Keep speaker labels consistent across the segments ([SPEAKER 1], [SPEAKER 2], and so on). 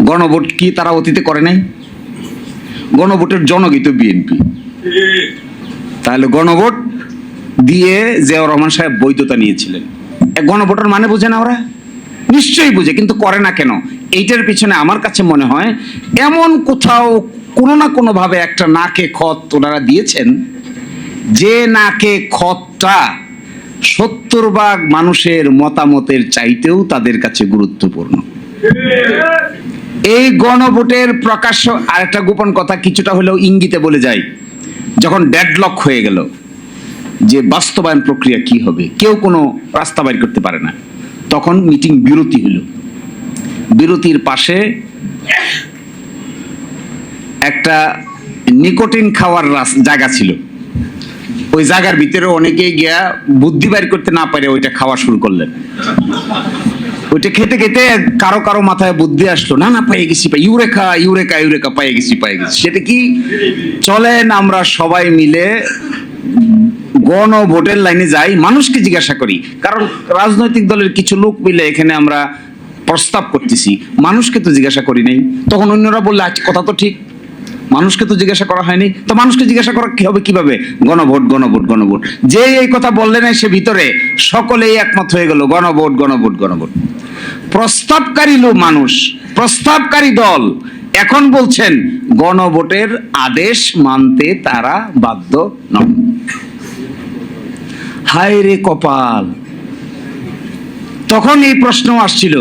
[SPEAKER 1] গণভোট কি তারা অতীতে করে নাই? গণভোটের জনকই তো বিএনপি। তাহলে গণভোট দিয়ে জিয়াউর রহমান সাহেব বৈধতা নিয়েছিলেন। গণভোটের মানে বোঝে না ওরা? নিশ্চয়ই বুঝে, কিন্তু করে না কেন? এইটার পিছনে আমার কাছে মনে হয় এমন কোথাও কোনো না কোনো ভাবে একটা নাকে খত ওনারা দিয়েছেন, যে নাকে খতটা 70% মানুষের মতামতের চাইতেও তাদের কাছে গুরুত্বপূর্ণ। এই গণভোটের প্রকাশ্য আরেকটা গোপন কথা কিছুটা হলেও ইঙ্গিতে বলে যায়, যখন ডেডলক হয়ে গেল যে বাস্তবায়ন প্রক্রিয়া কি হবে, কেউ কোনো রাস্তা বাইর করতে পারে না, তখন মিটিং বিরতি হলো। বিরতির পাশে একটা নিকোটিন খাওয়ার জায়গা ছিল। ওই জায়গার ভিতরে অনেকেই গিয়া বুদ্ধি বাইর করতে না পারে ওইটা খাওয়া শুরু করলেন। ওইটা খেতে খেতে কারো কারো মাথায় বুদ্ধি আসলো, না না পেয়ে গেছি, ইউরেকা ইউরেকা ইউরেকা পেয়ে গেছি। সেটা কি? চলেন আমরা সবাই মিলে গণভোটের লাইনে যাই, মানুষকে জিজ্ঞাসা করি। কারণ রাজনৈতিক দলের কিছু লোক মিলে এখানে আমরা প্রস্তাব করতেছি, মানুষকে তো জিজ্ঞাসা করি নাই। তখন অন্যরা বললে কথা তো ঠিক, মানুষকে তো জিজ্ঞাসা করা হয়নি, তো মানুষকে জিজ্ঞাসা করা কি হবে কিভাবে? গণভোট গণভোট গণভোট। যে এই কথা বললেন সে ভিতরে সকলেই একমত হয়ে গেল, গণভোট গণভোট গণভোট। প্রস্তাবকারী লোক মানুষ, প্রস্তাবকারী দল এখন বলছেন গণভোটের আদেশ মানতে তারা বাধ্য নন। হায় রে কপাল! তখন এই প্রশ্ন আসছিল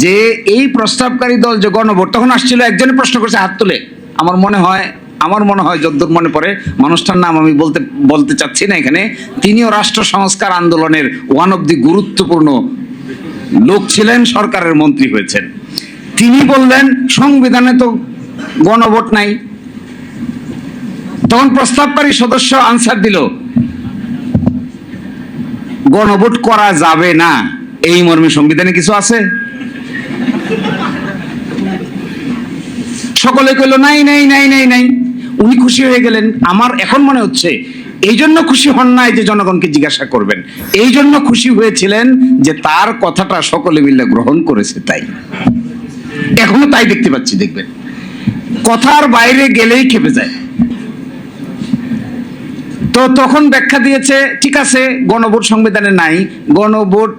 [SPEAKER 1] যে এই প্রস্তাবকারী দল যে গণভোট, তখন আসছিল একজনের প্রশ্ন করছে হাত তুলে, আমার মনে হয় যদ্দূর মনে পড়ে, মানুষটার নাম আমি বলতে চাচ্ছি না এখানে, তিনিও রাষ্ট্র সংস্কার আন্দোলনের ওয়ান অফ দি গুরুত্বপূর্ণ লোক ছিলেন, সরকারের মন্ত্রী হয়েছেন। তিনি বললেন সংবিধানে তো গণভোট নাই। তখন প্রস্তাবকারী সদস্য আনসার দিল, গণভোট করা যাবে না এই মর্মে সংবিধানে কিছু আছে? সকলে কইল নাই নাই নাই নাই নাই। উনি খুশি হয়ে গেলেন। আমার এখন মনে হচ্ছে এই জন্য খুশি হন নাই যে জনগণকে জিজ্ঞাসা করবেন, এই জন্য খুশি হয়েছিলেন যে তার কথাটা সকলে মিলে গ্রহণ করেছে। তাই এখনো তাই দেখতে পাচ্ছি। দেখবেন কথার বাইরে গেলেই খেপে যায়। তো তখন ব্যাখ্যা দিয়েছে, ঠিক আছে গণভোট সংবিধানে নাই, গণভোট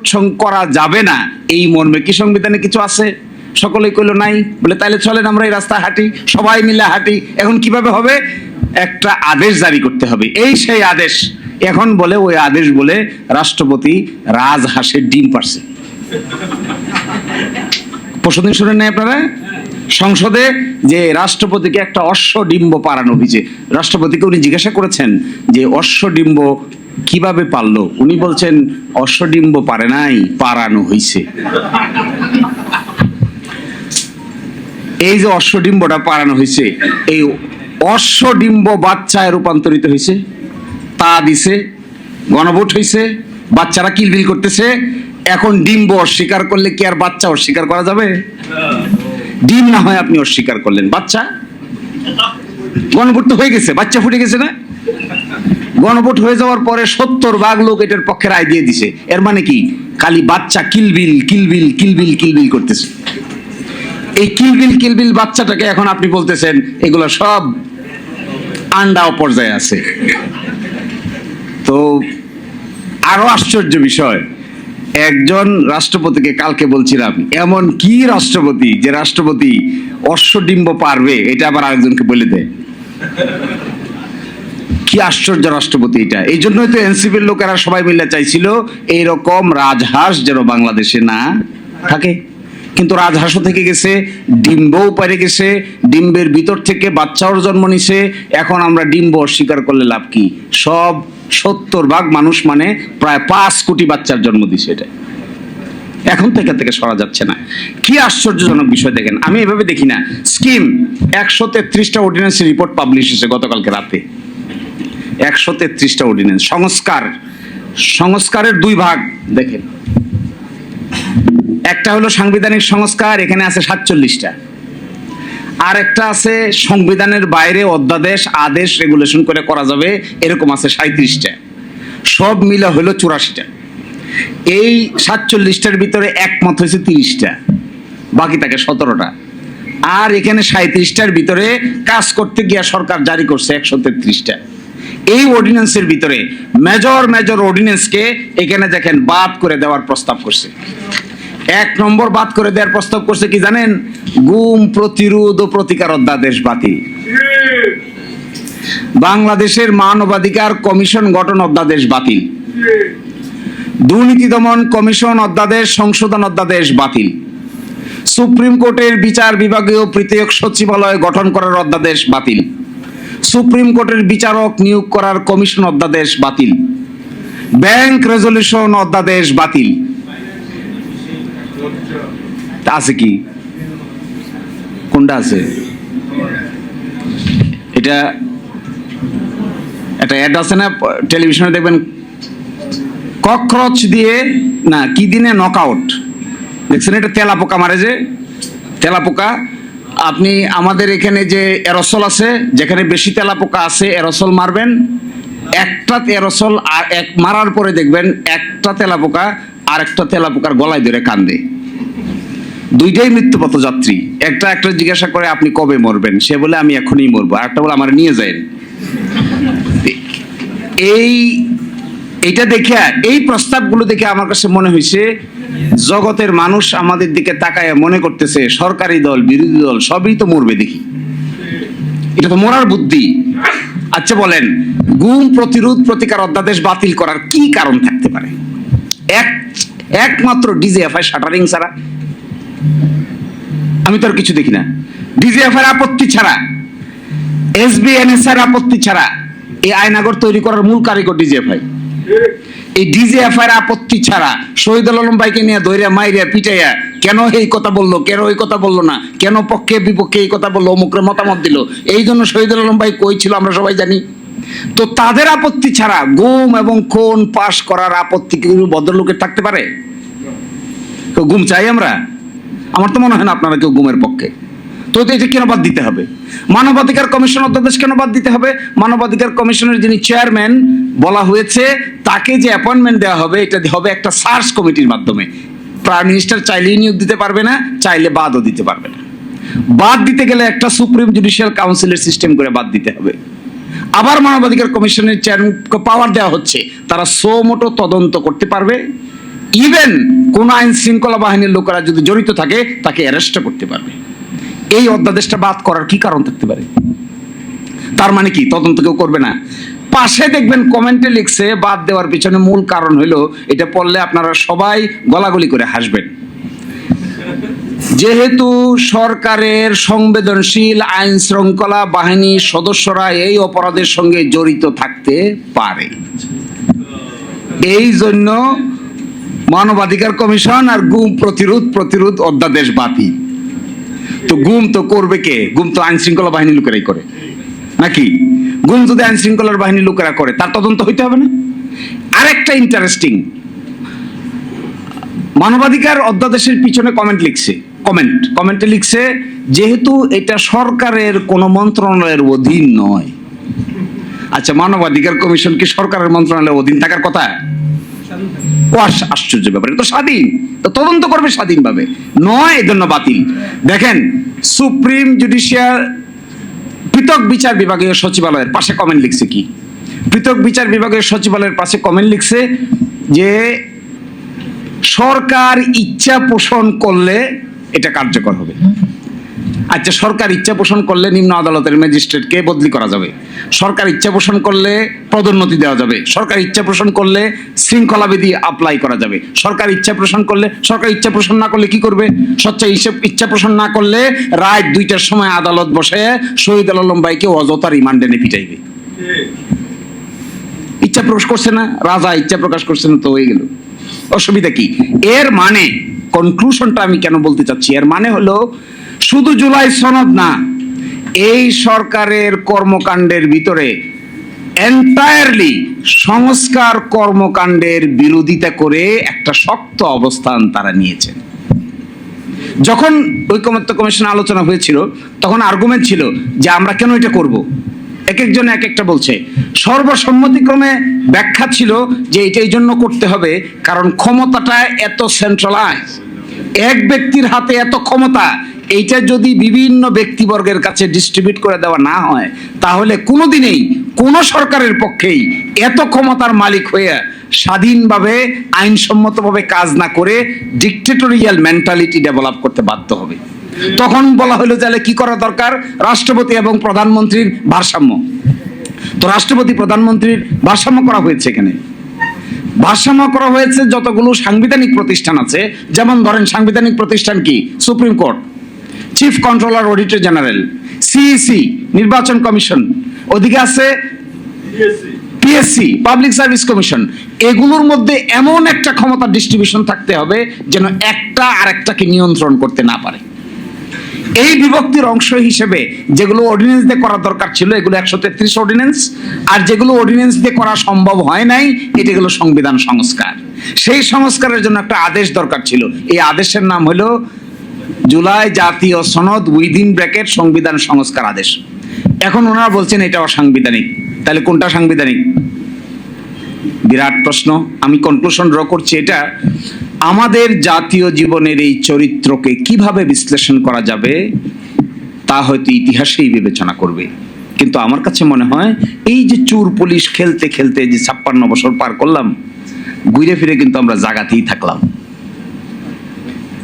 [SPEAKER 1] করা যাবে না এই মর্মে কি সংবিধানে কিছু আছে? সকলেই কইল নাই। বলে তাহলে চলেন আমরা এই রাস্তা হাঁটি, সবাই মিলে হাঁটি। এখন কিভাবে হবে? একটা আদেশ জারি করতে হবে। এই সেই আদেশ। এখন বলে ওই আদেশ বলে রাষ্ট্রপতি রাজহাঁসের ডিম পারছে। পরশুদিন শুনেন নাই আপনারা? সংসদে যে রাষ্ট্রপতিকে একটা অশ্বডিম্ব পারানো হয়েছে। রাষ্ট্রপতিকে উনি জিজ্ঞাসা করেছেন যে অশ্বডিম্ব কিভাবে পারলো? উনি বলছেন অশ্বডিম্ব পারে নাই, পারানো হয়েছে। এই যে অশ্বডিম্বটা পারানো হয়েছে, এই অশ্বডিম্ব বাচ্চায় রূপান্তরিত হয়েছে, তা দিছে, গণভোট হয়েছে, বাচ্চারা কিলবিল করতেছে। এখন ডিম্ব অস্বীকার করলে কি আর বাচ্চা অস্বীকার করা যাবে? ডিম না হয় আপনি অস্বীকার করলেন, বাচ্চা গণভোট তো হয়ে গেছে, বাচ্চা ফুটে গেছে না? গণভোট হয়ে যাওয়ার পরে 70% লোক এটার পক্ষে রায় দিয়ে দিছে। এর মানে কি? খালি বাচ্চা কিলবিল কিলবিল কিলবিল কিলবিল করতেছে। এই কিলবিল কিলবিল বাচ্চাটাকে এখন আপনি বলতেছেন এগুলো সব আন্ডা পর্যায়ে আছে। তো আরো আশ্চর্য বিষয়, একজন রাষ্ট্রপতিকে কালকে বলছিলাম, এমন কি রাষ্ট্রপতি যে রাষ্ট্রপতি অশ্বডিম্ব পারবে, এটা আবার আরেকজনকে বলে দেয়। কি আশ্চর্য রাষ্ট্রপতি এটা! এই জন্যই তো এনসিপির লোকেরা সবাই মিলে চাইছিল এইরকম রাজহাঁস যেন বাংলাদেশে না থাকে। কিন্তু রাজহাঁসও থেকে গেছে, ডিম্বও পারে গেছে, ডিম্বের ভিতর থেকে বাচ্চাও জন্ম নিছে। এখন আমরা ডিম্ব অস্বীকার করলে লাভ কি? সব 70% মানুষ মানে প্রায় 5 কোটি বাচ্চার জন্ম দিছে। এটা এখন থেকে সরা যাচ্ছে না। কি আশ্চর্যজনক বিষয় দেখেন। আমি এভাবে দেখি না। স্কিম 133টা অর্ডিন্যান্সের রিপোর্ট পাবলিশ হয়েছে গতকালকে রাতে। 133টা অর্ডিন্যান্স। সংস্কারের 2 ভাগ দেখেন। একটা হলো সাংবিধানিক সংস্কার, এখানে আছে 47টা। আর একটা আছে সংবিধানের বাইরে অধ্যাদেশ, আদেশ, রেগুলেশন করে করা যাবে, এরকম আছে 37টা। সব মিলে হলো 84টা। এই 47টার ভিতরে একমত হয়েছে 30টা, বাকি থাকে 17টা। আর এখানে 37টার ভিতরে কাজ করতে গিয়া সরকার জারি করছে 133টা। এই অর্ডিন্যান্সের ভিতরে মেজর মেজর অর্ডিন্যান্সকে এখানে দেখেন বাদ করে দেওয়ার প্রস্তাব করছে। 1 নম্বর বাদ করে দেওয়ার প্রস্তাব করছে কি জানেন? গুম প্রতিরোধ ও প্রতিকার অধ্যাদেশ বাতিল, বাংলাদেশের মানবাধিকার কমিশন গঠন অধ্যাদেশ বাতিল, দুর্নীতি দমন কমিশন অধ্যাদেশ সংশোধন অধ্যাদেশ বাতিল, সুপ্রিম কোর্টের বিচার বিভাগীয় পৃথক সচিবালয় গঠন করার অধ্যাদেশ বাতিল, সুপ্রিম কোর্টের বিচারক নিয়োগ করার কমিশন অধ্যাদেশ বাতিল, ব্যাংক রেজলিউশন অধ্যাদেশ বাতিল। আছে কি? কোনটা আছে? এটা একটা অ্যাড আছে না টেলিভিশনে, দেখবেন ককরোচ দিয়ে না কি দিনে নকআউট, দেখছেন? এটা তেলাপোকা মারে, যে তেলাপোকা। আপনি আমাদের এখানে যে এরোসল আছে, যেখানে বেশি তেলাপোকা আছে এরোসল মারবেন, একটা এরোসল আর এক মারার পরে দেখবেন একটা তেলাপোকা আর একটা তেলাপোকার গলায় ধরে কান্দে। দুইটাই মৃত্যুপথ যাত্রী। একটা জিজ্ঞাসা করে আপনি কবে মরবেন, সে বলে আমি এখনই মরবো, আর একটা বলে আমার নিয়ে যায়। এইটা দেখে, এই প্রস্তাবগুলো দেখে আমার কাছে মনে হয়েছে জগতের মানুষ আমাদের দিকে তাকায় মনে করতেছে সরকারি দল বিরোধী দল সবই তো মরবে দেখি, এটা তো মরার বুদ্ধি। আচ্ছা বলেন, গুম প্রতিরোধ প্রতিকার অধ্যাদেশ বাতিল করার কি কারণ থাকতে পারে? একমাত্র ডিজিএফআই শাটারিং ছাড়া আমি তো আর কিছু দেখি না। ডিজিএফআই আপত্তি ছাড়া, এসবিএনএস এর আপত্তি ছাড়া এই আয়নাগর তৈরি করার মূল কারিগর ডিজিএফআই। এই ডিজিএফআই এর আপত্তি ছাড়া শহীদুল আলম ভাইকে নিয়ে দইরা মাইরিয়া পিটাইয়া কেন এই কথা বললো, কেন ওই কথা বললো না, কেন পক্ষে বিপক্ষে এই কথা বললো, অমুকের মতামত দিল, এই জন্য শহীদুল আলম ভাই কই ছিল আমরা সবাই জানি। তো তাদের আপত্তি ছাড়া গুম এবং খুন পাশ করার আপত্তি কি ভদ্রলোকের থাকতে পারে? তো গুম চাই আমরা? আমার তো মনে হয় না আপনারা কেউ গুমের পক্ষে। তো এটা কেন বাদ দিতে হবে? মানবাধিকার কমিশন অধ্যাদেশ কেন বাদ দিতে হবে? মানবাধিকার কমিশনের যিনি চেয়ারম্যান বলা হয়েছে তাকে যে অ্যাপয়েন্টমেন্ট দেওয়া হবে, এটা হবে একটা সার্চ কমিটির মাধ্যমে। প্রাইম মিনিস্টার চাইলেই নিয়োগ দিতে পারবে না, চাইলে বাদও দিতে পারবে না। বাদ দিতে গেলে একটা সুপ্রিম জুডিশিয়াল কাউন্সিলের সিস্টেম করে বাদ দিতে হবে। আবার মানবাধিকার কমিশনের চেয়ারম্যানকে পাওয়ার দেওয়া হচ্ছে, তারা সো মোটো তদন্ত করতে পারবে, ইভেন কোন আইন শৃঙ্খলা বাহিনীর লোকেরা যদি জড়িত থাকে তাকে অ্যারেস্ট করতে পারবে। এই অধ্যাদেশটা বাদ করার কি কারণ থাকতে পারে? তার মানে কি তদন্ত কেউ করবে না? পাশে দেখবেন কমেন্টে লিখছে বাদ দেওয়ার পিছনে মূল কারণ হলো, এটা পড়লে আপনারা সবাই গলাগলি করে হাসবেন, যেহেতু সরকারের সংবেদনশীল আইন শৃঙ্খলা বাহিনীর সদস্যরা এই অপরাধের সঙ্গে জড়িত থাকতে পারে, এই জন্য মানবাধিকার কমিশন আর গুম প্রতিরোধ অধ্যাদেশ বাতিল। তো গুম তো করবে কে? গুম তো আইন শৃঙ্খলা বাহিনীর লোকেরাই করে নাকি? গুম যদি আইন শৃঙ্খলার বাহিনীর লোকেরা করে তার তদন্ত হইতে হবে না? আরেকটা ইন্টারেস্টিং, মানবাধিকার অধ্যাদেশের পিছনে কমেন্টে লিখছে যেহেতু এটা সরকারের কোন মন্ত্রণালয়ের অধীন নয়। আচ্ছা, মানবাধিকার কমিশন কি সরকারের মন্ত্রণালয়ের অধীন থাকার কথা? আশ্চর্য ব্যাপার, তো স্বাধীন, তো তদন্ত করবে স্বাধীনভাবে, নয় এজন্য বাতিল। দেখেন সুপ্রিম জুডিশিয়াল পৃথক বিচার বিভাগীয় সচিবালয়ের পাশে কমেন্ট লিখছে কি? পৃথক বিচার বিভাগীয় সচিবালয়ের পাশে কমেন্ট লিখছে যে সরকার ইচ্ছা পোষণ করলে এটা কার্যকর হবে। আচ্ছা, সরকার ইচ্ছা পোষণ করলে নিম্ন আদালতের ম্যাজিস্ট্রেটকে বদলি করা যাবে, সরকার ইচ্ছা পোষণ করলে পদোন্নতি দেওয়া যাবে, সরকার ইচ্ছা পোষণ করলে শৃঙ্খলা বিধি অ্যাপ্লাই করা যাবে, সরকার ইচ্ছা পোষণ করলে, সরকার ইচ্ছা পোষণ না করলে কি করবে? ইচ্ছা পোষণ না করলে রাত 2টার সময় আদালত বসে শহীদুল আলম ভাইকে অযথা রিমান্ডে নিয়ে পিটাইবে। ইচ্ছা প্রকাশ করছে না, রাজা ইচ্ছা প্রকাশ করছে না, তো হয়ে গেল। অসুবিধা কি? এর মানে কনক্লুশনটা আমি কেন বলতে চাচ্ছি, এর মানে হলো শুধু জুলাই সনদ না, এই সরকারের কর্মকাণ্ডের ভিতরে এন্টায়ারলি সংস্কার কর্মকাণ্ডের বিরোধিতা করে একটা শক্ত অবস্থান তারা নিয়েছেন। যখন ঐকমত্য কমিশন আলোচনা হয়েছিল তখন আর্গুমেন্ট ছিল যে আমরা কেন এটা করব, এক একজন এক একটা বলছে। সর্বসম্মতিক্রমে ব্যাখ্যা ছিল যে এটা এই জন্য করতে হবে কারণ ক্ষমতাটা এত সেন্ট্রালাইজ, এক ব্যক্তির হাতে এত ক্ষমতা, এইটা যদি বিভিন্ন ব্যক্তিবর্গের কাছে ডিস্ট্রিবিউট করে দেওয়া না হয়, তাহলে কোনোদিনই কোনো সরকারের পক্ষেই এত ক্ষমতার মালিক হয়ে স্বাধীনভাবে আইনসম্মতভাবে কাজ না করে ডিক্টেটোরিয়াল মেন্টালিটি ডেভেলপ করতে বাধ্য হবে। তখন বলা হলো তাহলে কি করা দরকার? রাষ্ট্রপতি এবং প্রধানমন্ত্রীর ভারসাম্য। তো রাষ্ট্রপতি প্রধানমন্ত্রীর ভারসাম্য করা হয়েছে এখানে। ভারসাম্য করা হয়েছে যতগুলো সাংবিধানিক প্রতিষ্ঠান আছে, যেমন ধরেন সাংবিধানিক প্রতিষ্ঠান কি? Supreme court, chief controller, auditor general, CEC, নির্বাচন কমিশন, ওদিকে আছে পিএসসি, পাবলিক সার্ভিস কমিশন। এগুলোর মধ্যে এমন একটা ক্ষমতা ডিস্ট্রিবিউশন থাকতে হবে যেন একটা আরেকটাকে নিয়ন্ত্রণ করতে না পারে। এই বিভক্তির অংশ হিসেবে যেগুলো অর্ডিন্যান্স দিয়ে করা দরকার ছিল, এগুলো 133 অর্ডিন্যান্স, আর যেগুলো অর্ডিন্যান্স দিয়ে করা সম্ভব হয় নাই, এটা হলো সংবিধান সংস্কার। সেই সংস্কারের জন্য একটা আদেশ দরকার ছিল। এই আদেশের নাম হলো জুলাই জাতীয় সনদ উইদিন ব্র্যাকেট সংবিধান সংস্কার আদেশ। এখন ওনারা বলছেন এটা অসাংবিধানিক। তাহলে কোনটা সাংবিধানিক? বিরাট প্রশ্ন। আমি কনক্লুশন ড্র করছি এটা, আমাদের জাতীয় জীবনের এই চরিত্রকে কিভাবে বিশ্লেষণ করা যাবে তা হয়তো ইতিহাসেই বিবেচনা করবে। কিন্তু আমার কাছে মনে হয় এই যে চোর পুলিশ খেলতে খেলতে যে 56 বছর পার করলাম, ঘুরে ফিরে কিন্তু আমরা জায়গাতেই থাকলাম।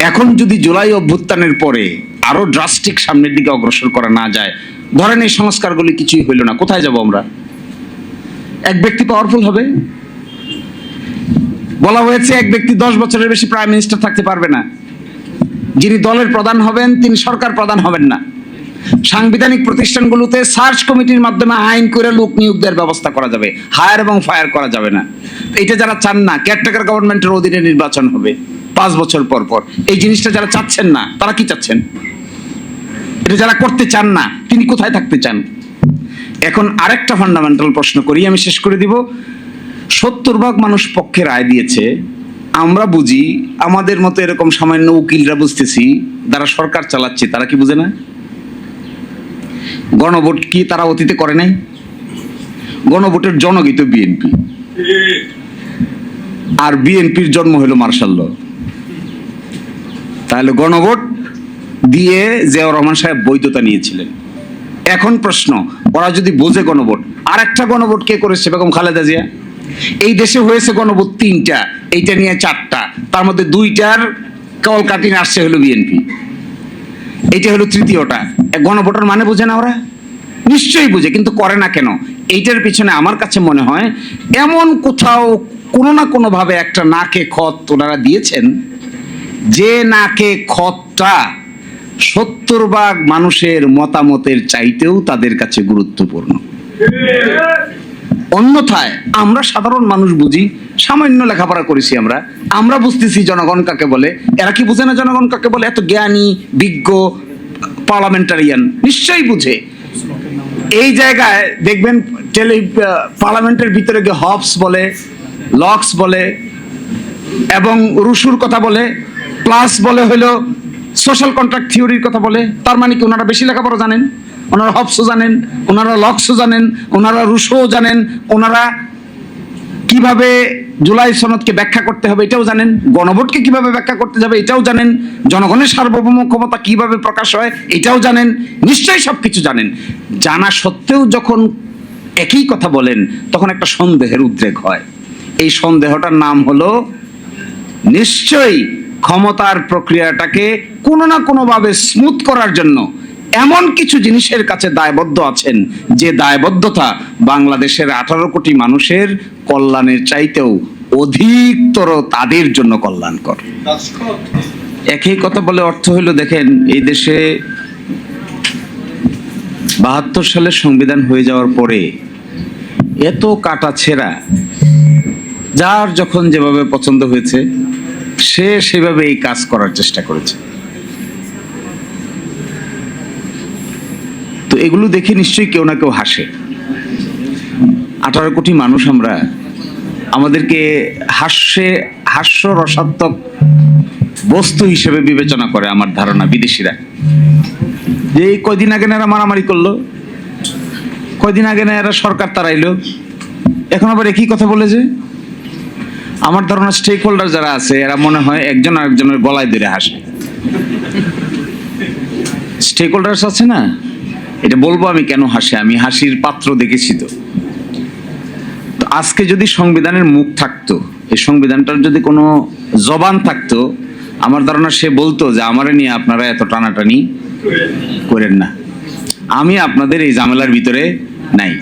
[SPEAKER 1] এখন যদি জুলাই অভ্যুত্থানের পরে আরো ড্রাস্টিক সামনের দিকে অগ্রসর করা না যায়, ধরেন এই সংস্কারগুলি কিছুই হইল না, কোথায় যাব আমরা? এক ব্যক্তি পাওয়ারফুল হবে। বলা হয়েছে এক ব্যক্তি 10 বছরের বেশি প্রাইম মিনিস্টার থাকতে পারবে না। যিনি দলের প্রধান হবেন তিনি সরকার প্রধান হবেন না। সাংবিধানিক প্রতিষ্ঠানগুলোতে সার্চ কমিটির মাধ্যমে আইন করে লোক নিয়োগ দেওয়ার ব্যবস্থা করা যাবে, হায়ার এবং ফায়ার করা যাবে না। এটা যারা চান না, কেয়ারটেকার গভর্নমেন্টের অধীনে নির্বাচন হবে 5 বছর পর পর, এই জিনিসটা যারা চাচ্ছেন না, তারা কি চাচ্ছেন? এটা যারা করতে চান না, তিনি কোথায় থাকতে চান? এখন আরেকটা ফান্ডামেন্টাল প্রশ্ন করি, আমি শেষ করে দিব। 70% মানুষ পক্ষে রায় দিয়েছে। আমরা বুঝি, আমাদের মতো এরকম সামান্য উকিলরা বুঝতেছি, যারা সরকার চালাচ্ছে তারা কি বুঝে না? গণভোট কি তারা অতীতে করে নাই? গণভোটের জনকই তো বিএনপি, আর বিএনপির জন্ম হলো মার্শাল ল। তাহলে গণভোট দিয়ে জিয়াউর রহমান সাহেব বৈধতা নিয়েছিলেন। এখন প্রশ্ন, ওরা যদি বোঝে গণভোট, আর একটা গণভোট কে করেছে? বেগম খালেদা জিয়া। এই দেশে হয়েছে গণভোট 3টা, এইটা নিয়ে 4টা, তার মধ্যে 2টার কল কাটিং আসছে হলো বিএনপি, এইটা হলো 3য়টা। গণভোটের মানে বোঝে না ওরা? নিশ্চয়ই বুঝে, কিন্তু করে না কেন? এইটার পিছনে আমার কাছে মনে হয় এমন কোথাও কোনো না কোনো ভাবে একটা নাকে খত ওনারা দিয়েছেন, যে নাকে খতটা 70% মানুষের মতামতের চাইতেও তাদের কাছে গুরুত্বপূর্ণ। অন্যথায় আমরা সাধারণ মানুষ বুঝি, সামান্য লেখাপড়া করেছি আমরা বুঝতেছি জনগণ কাকে বলে। এরা কি বুঝে না জনগণ কাকে বলে? এত জ্ঞানী বিজ্ঞ পার্লামেন্টারিয়ান নিশ্চয়ই বুঝে। এই জায়গায় দেখবেন পার্লামেন্টের ভিতরে গিয়ে হবস বলে, লক্স বলে এবং রুশুর কথা বলে, প্লাস বলে হলো সোশ্যাল কন্ট্রাক্ট থিওরির কথা বলে। তার মানে কি ওনারা বেশি লেখাপড়া জানেন? ওনারা হবসও জানেন, ওনারা লক্সও জানেন, ওনারা রুশোও জানেন, ওনারা কিভাবে জুলাই সনদকে ব্যাখ্যা করতে হবে এটাও জানেন, গণভোটকে কিভাবে ব্যাখ্যা করতে যাবে এটাও জানেন, জনগণের সার্বভৌম ক্ষমতা কিভাবে প্রকাশ হয় এটাও জানেন, নিশ্চয়ই সবকিছু জানেন। জানা সত্ত্বেও যখন একই কথা বলেন, তখন একটা সন্দেহের উদ্রেক হয়। এই সন্দেহটার নাম হলো নিশ্চয়ই ক্ষমতার প্রক্রিয়াটাকে কোনো না কোনোভাবে স্মুথ করার জন্য এমন কিছু জিনিসের কাছে দায়বদ্ধ আছেন, যে দায়বদ্ধতা বাংলাদেশের 18 কোটি মানুষের কল্যাণের চাইতেও অধিকতর তাদের জন্য কল্যাণকর। একই কথা বলে অর্থ হলো, দেখেন এই দেশে 72 সালের সংবিধান হয়ে যাওয়ার পরে এত কাটা ছেঁড়া, যার যখন যেভাবে পছন্দ হয়েছে সে সেভাবে এই কাজ করার চেষ্টা করেছে। তো এগুলো দেখে নিশ্চয়ই কেউ না কেউ হাসে। 18 কোটি মানুষ আমরা, আমাদেরকে হাস্যরসাত্মক বস্তু হিসেবে বিবেচনা করে আমার ধারণা বিদেশিরা। যে কয়দিন আগে না এরা মারামারি করলো, কয়দিন আগে না এরা সরকার তাড়াইলো, এখন আবার একই কথা বলে। যে আমার ধারণা স্টেক হোল্ডার যারা আছে এরা মনে হয় একজন আরেকজনের গলায় ধরে হাসে। স্টেক হোল্ডার্স আছে না, এটা বলবো আমি কেন হাসি, আমি হাসির পাত্র দেখেছি। তো আজকে যদি সংবিধানের মুখ থাকতো, এই সংবিধানটার যদি কোনো জবান থাকতো, আমার ধারণা সে বলতো যে আমারে নিয়ে আপনারা এত টানাটানি করেন না, আমি আপনাদের এই ঝামেলার ভিতরে নাই,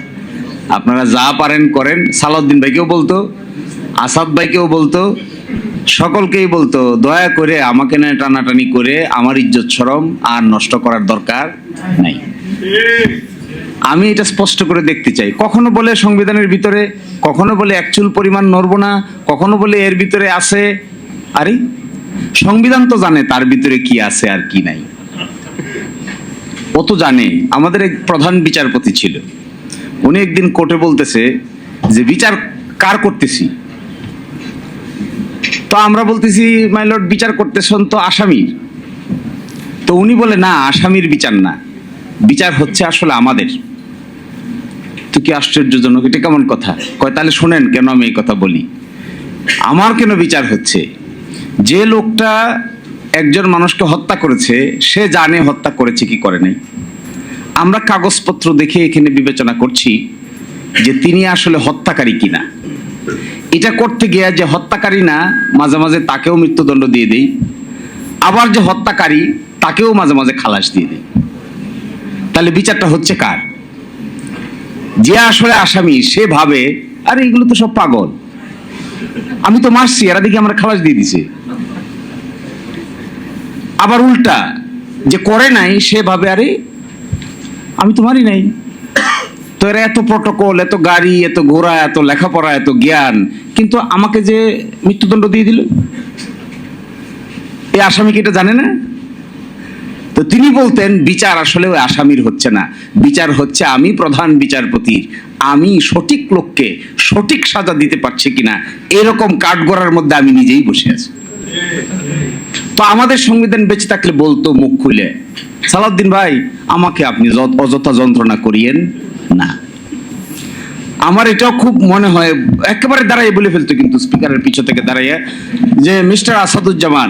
[SPEAKER 1] আপনারা যা পারেন করেন। সালাউদ্দিন ভাইকেও বলতো, আসাদ ভাইকেও বলতো, সকলকেই বলতো দয়া করে আমাকে নিয়ে টানাটানি করে আমার ইজ্জত শরম আর নষ্ট করার দরকার নাই। আমি এটা স্পষ্ট করে দেখতে চাই। কখনো বলে সংবিধানের ভিতরে, কখনো বলে এক চুল পরিমাণ নড়বো না, কখনো বলে এর ভিতরে আছে। আরে সংবিধান তো জানে তার ভিতরে কি আছে আর কি নাই, ও তো জানে। আমাদের এক প্রধান বিচারপতি ছিল, উনি একদিন কোর্টে বলতেছে যে বিচার কার করতেছি, তো আমরা বলতেছি মাই লর্ড বিচার করতেছেন তো আসামির। তো উনি বলে না, আসামির বিচার না, বিচার হচ্ছে আসলে আমাদের। তো কি আশ্চর্যজনক, এটা কেমন কথা? কয় তাহলে শোনেন কেন আমি এই কথা বলি। আমার কেন বিচার হচ্ছে? যে লোকটা একজন মানুষকে হত্যা করেছে সে জানে হত্যা করেছে কি করে নাই। আমরা কাগজপত্র দেখে এখানে বিবেচনা করছি যে তিনি আসলে হত্যাকারী কিনা। এটা করতে গিয়ে যে হত্যাকারী না, মাঝে মাঝে তাকেও মৃত্যুদণ্ড দিয়ে দেই, আবার যে হত্যাকারী তাকেও মাঝে মাঝে খালাস দিয়ে দেই। তাহলে বিচারটা হচ্ছে কার? যে আসলে আসামি সে ভাবে আরে এগুলো তো সব পাগল, আমি তো মারছি, এরা দেখি আমার খালাস দিয়ে দিছে। আবার উল্টা যে করে নাই সে ভাবে আরে আমি তো মারি নাই, তো এরা এত প্রটোকল, এত গাড়ি, এত ঘোড়া, এত লেখাপড়া, এত জ্ঞান, কিন্তু আমাকে যে মৃত্যুদণ্ড দিয়ে দিল, এই আসামি কি এটা জানে না? তো তিনি বলতেন বিচার আসলে ওই আসামির হচ্ছে না, বিচার হচ্ছে আমি প্রধান বিচারপতির, আমি সঠিক লোককে সঠিক সাজা দিতে পারছি কিনা, এরকম কাঠগড়ার মধ্যে আমি নিজেই বসে আছি। তো আমাদের সংবিধান বেঁচে থাকলে বলতো মুখ খুলে, সালাউদ্দিন ভাই আমাকে আপনি অযথা যন্ত্রণা করিয়েন না। আমার এটাও খুব মনে হয়, একেবারে দাঁড়াইয়ে বলে ফেলতো কিন্তু স্পিকারের পিছু থেকে দাঁড়াইয়ে, যে মিস্টার আসাদুজ্জামান,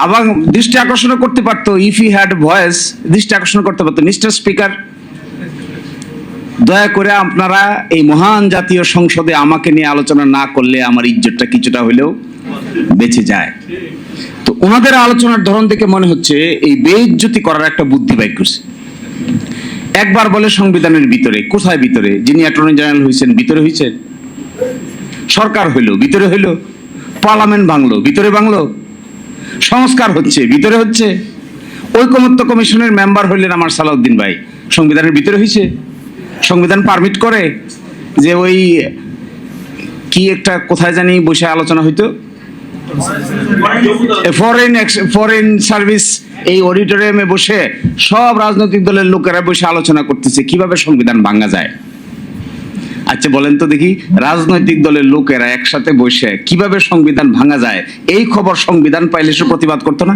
[SPEAKER 1] আবার দৃষ্টি আকর্ষণ করতে পারতো, ইফ ই হ্যাড ভয়েস দৃষ্টি আকর্ষণ করতে পারতো, মিস্টার স্পিকার দয়া করে আপনারা এই মহান জাতীয় সংসদে আমাকে নিয়ে আলোচনা না করলে আমার ইজ্জতটা কিছুটা হলেও বেঁচে যায়। তো ওনাদের আলোচনার ধরন দেখে মনে হচ্ছে এই বেইজ্জতি করার একটা বুদ্ধি বাইর করছে। একবার বলে সংবিধানের ভিতরে, কোথায় ভিতরে? যিনি অ্যাটর্নি জেনারেল হয়েছেন ভিতরে হয়েছেন, সরকার হইলো ভিতরে হইলো, পার্লামেন্ট ভাঙলো ভিতরে ভাঙলো, সংস্কার হচ্ছে ভিতরে হচ্ছে, ঐকমত্য কমিশনের মেম্বার হইলেন আমার সালাউদ্দিন ভাই, সংবিধানের ভিতরে হয়েছে। সংবিধান পারমিট করে যে ওই কি একটা কোথায় জানি বসে আলোচনা হইতো, ফরেন সার্ভিস, এই অডিটোরিয়ামে বসে সব রাজনৈতিক দলের লোকেরা বসে আলোচনা করতেছে কিভাবে সংবিধান ভাঙা যায়। আচ্ছা বলেন তো দেখি, রাজনৈতিক দলের লোকেরা একসাথে বসে কিভাবে সংবিধান ভাঙা যায় এই খবর সংবিধান পাইলে সে প্রতিবাদ করতো না?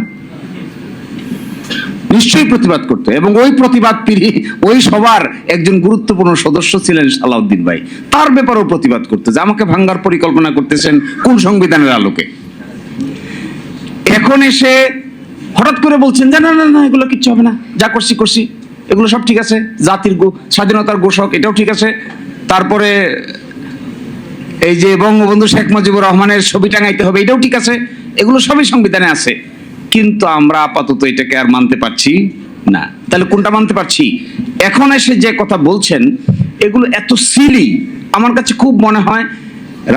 [SPEAKER 1] নিশ্চয়ই প্রতিবাদ করতো। এবং ওই প্রতিবাদ পিড়ি ওই সবার একজন গুরুত্বপূর্ণ সদস্য ছিলেন সালাউদ্দিন ভাই, তার ব্যাপারেও প্রতিবাদ করতো যে আমাকে ভাঙার পরিকল্পনা করতেছেন কোন সংবিধানের আলোকে। এখন এসে হঠাৎ করে বলছেন যে না না না এগুলো কিচ্ছু হবে না, যা করছি করছি, এগুলো সব ঠিক আছে, জাতির স্বাধীনতার ঘোষক এটাও ঠিক আছে, তারপরে এই যে বঙ্গবন্ধু শেখ মুজিবুর রহমানের ছবি টাঙাইতে হবে এটাও ঠিক আছে, এগুলো সবই সংবিধানে আছে, কিন্তু আমরা আপাতত এটাকে আর মানতে পারছি না। তাহলে কোনটা মানতে পারছি? এখন এসে যে কথা বলছেন এগুলো এত সিলি, আমার কাছে খুব মনে হয়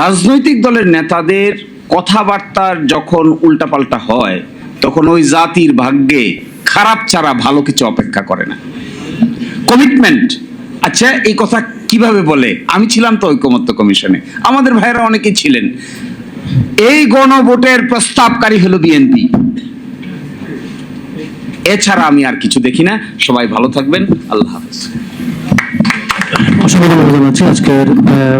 [SPEAKER 1] রাজনৈতিক দলের নেতাদের কথাবার্তার যখন উল্টাপাল্টা হয় তখন ওই জাতির ভাগ্যে খারাপ ছাড়া ভালো কিছু অপেক্ষা করে না। কমিটমেন্ট, আচ্ছা এই কথা কিভাবে বলে? আমি ছিলাম তো ঐকমত্য কমিশনে, আমাদের ভাইয়েরা অনেকেই ছিলেন। এই গণভোটের প্রস্তাবকারী হলো বিএনপি, এছাড়া আমি আর কিছু দেখি না। সবাই ভালো থাকবেন, আল্লাহ হাফেজ।
[SPEAKER 2] অসংখ্য ধন্যবাদ জানাচ্ছি আজকের